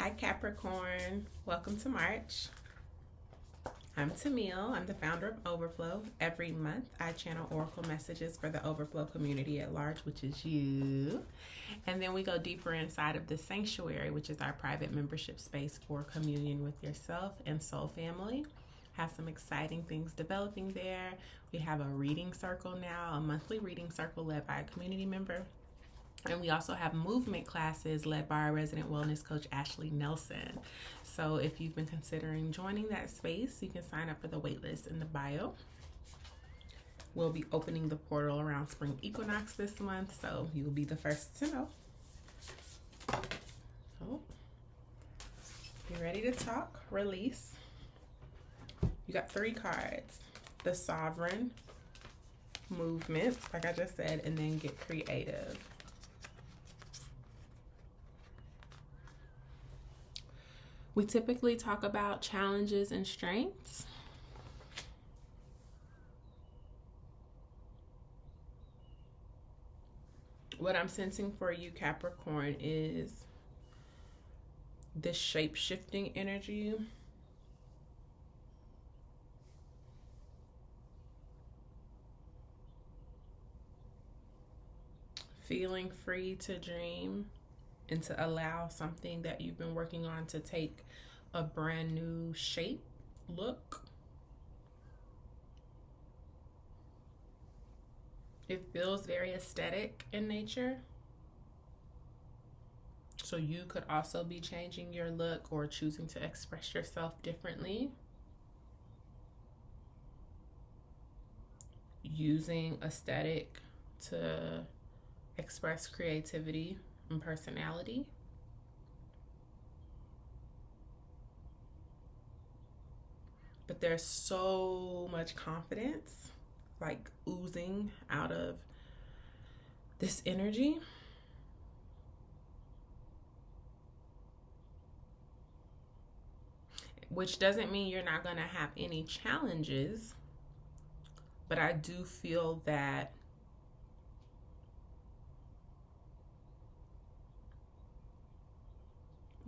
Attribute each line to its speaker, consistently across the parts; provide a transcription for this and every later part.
Speaker 1: Hi Capricorn, welcome to March. I'm Tamil, I'm the founder of Overflow. Every month I channel oracle messages for the Overflow community at large, which is you. And then we go deeper inside of the sanctuary, which is our private membership space for communion with yourself and soul family. Have some exciting things developing there. We have a reading circle now, a monthly reading circle led by a community member. And we also have movement classes led by our resident wellness coach, Ashley Nelson. So if you've been considering joining that space, you can sign up for the waitlist in the bio. We'll be opening the portal around Spring Equinox this month, so you'll be the first to know. Oh, you ready to talk? Release. You got 3 cards. The Sovereign, Movement, like I just said, and then Get Creative. We typically talk about challenges and strengths. What I'm sensing for you, Capricorn, is this shape-shifting energy. Feeling free to dream and to allow something that you've been working on to take a brand new shape, look. It feels very aesthetic in nature. So you could also be changing your look or choosing to express yourself differently. Using aesthetic to express creativity and personality. But there's so much confidence like oozing out of this energy. Which doesn't mean you're not going to have any challenges, but I do feel that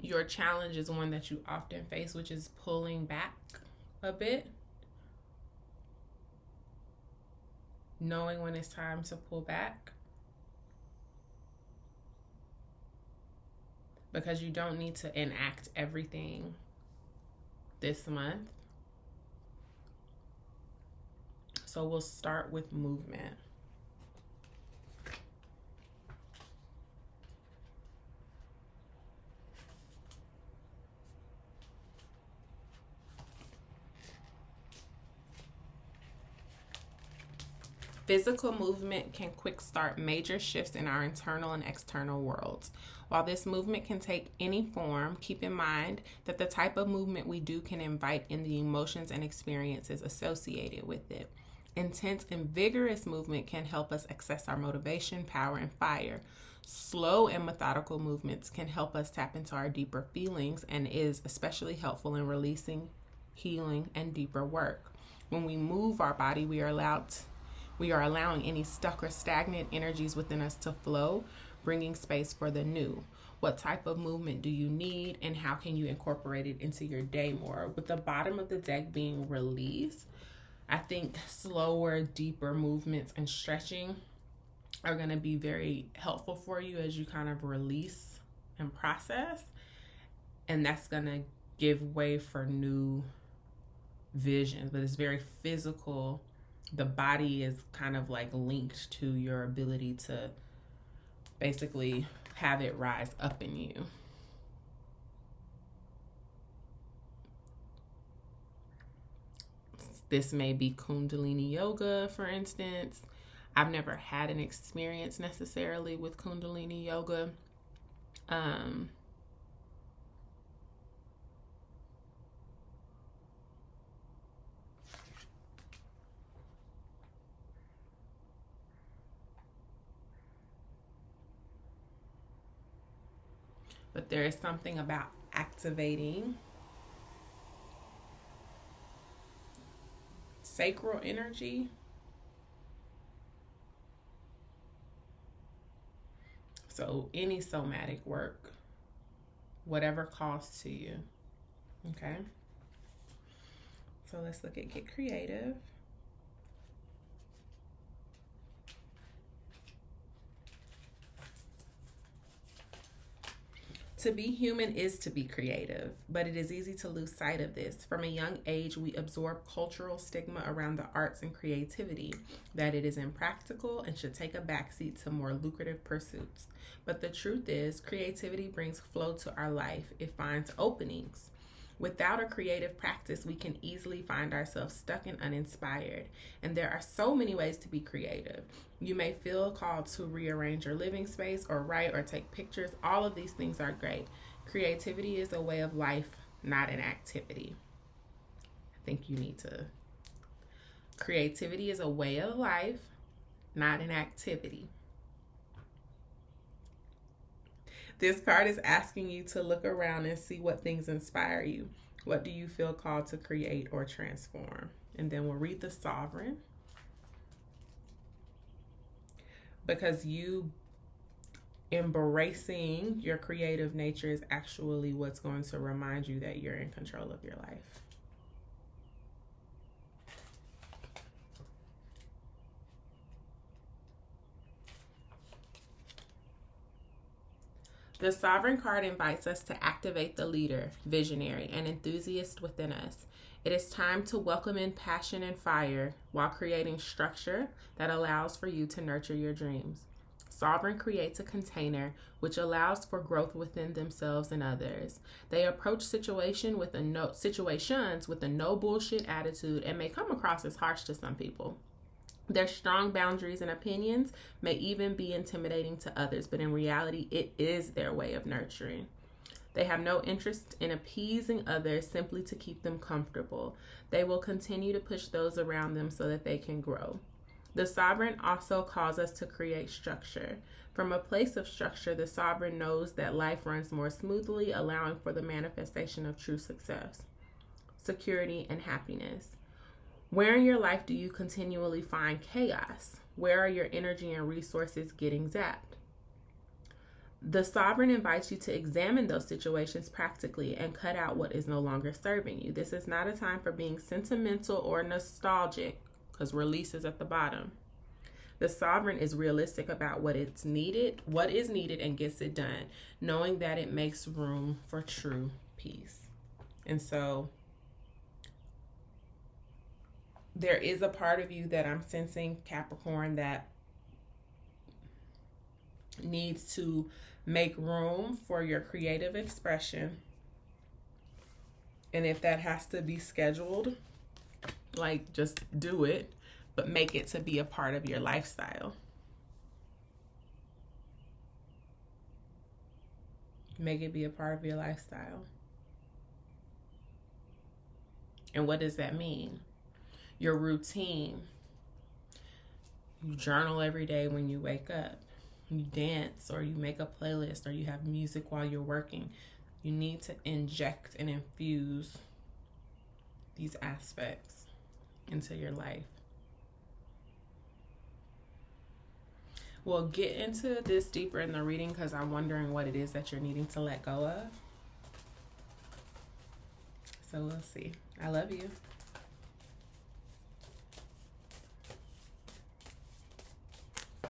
Speaker 1: your challenge is one that you often face, which is pulling back a bit. Knowing when it's time to pull back. Because you don't need to enact everything this month. So we'll start with movement. Physical movement can quick start major shifts in our internal and external worlds. While this movement can take any form, keep in mind that the type of movement we do can invite in the emotions and experiences associated with it. Intense and vigorous movement can help us access our motivation, power, and fire. Slow and methodical movements can help us tap into our deeper feelings and is especially helpful in releasing, healing, and deeper work. When we move our body, we are allowing any stuck or stagnant energies within us to flow, bringing space for the new. What type of movement do you need, and how can you incorporate it into your day more? With the bottom of the deck being release, I think slower, deeper movements and stretching are going to be very helpful for you as you kind of release and process. And that's going to give way for new visions, but it's very physical. The body is kind of like linked to your ability to basically have it rise up in you. This may be Kundalini yoga, for instance. I've never had an experience necessarily with Kundalini yoga. But there is something about activating sacral energy. So any somatic work whatever calls to you. Okay? So let's look at get creative. To be human is to be creative, but it is easy to lose sight of this. From a young age, we absorb cultural stigma around the arts and creativity, that it is impractical and should take a backseat to more lucrative pursuits. But the truth is, creativity brings flow to our life. It finds openings. Without a creative practice, we can easily find ourselves stuck and uninspired. And there are so many ways to be creative. You may feel called to rearrange your living space or write or take pictures. All of these things are great. Creativity is a way of life, not an activity. I think you need to. Creativity is a way of life, not an activity. This card is asking you to look around and see what things inspire you. What do you feel called to create or transform? And then we'll read the Sovereign. Because you embracing your creative nature is actually what's going to remind you that you're in control of your life. The Sovereign card invites us to activate the leader, visionary, and enthusiast within us. It is time to welcome in passion and fire while creating structure that allows for you to nurture your dreams. Sovereign creates a container which allows for growth within themselves and others. They approach situations with a no bullshit attitude and may come across as harsh to some people. Their strong boundaries and opinions may even be intimidating to others, but in reality, it is their way of nurturing. They have no interest in appeasing others simply to keep them comfortable. They will continue to push those around them so that they can grow. The Sovereign also calls us to create structure. From a place of structure, the Sovereign knows that life runs more smoothly, allowing for the manifestation of true success, security, and happiness. Where in your life do you continually find chaos? Where are your energy and resources getting zapped? The Sovereign invites you to examine those situations practically and cut out what is no longer serving you. This is not a time for being sentimental or nostalgic, because release is at the bottom. The Sovereign is realistic about what is needed, and gets it done, knowing that it makes room for true peace. And so there is a part of you that I'm sensing, Capricorn, that needs to make room for your creative expression. And if that has to be scheduled, like, just do it, but make it to be a part of your lifestyle. Make it be a part of your lifestyle. And what does that mean? Your routine. You journal every day when you wake up. You dance, or you make a playlist, or you have music while you're working. You need to inject and infuse these aspects into your life. We'll get into this deeper in the reading because I'm wondering what it is that you're needing to let go of. So we'll see. I love you.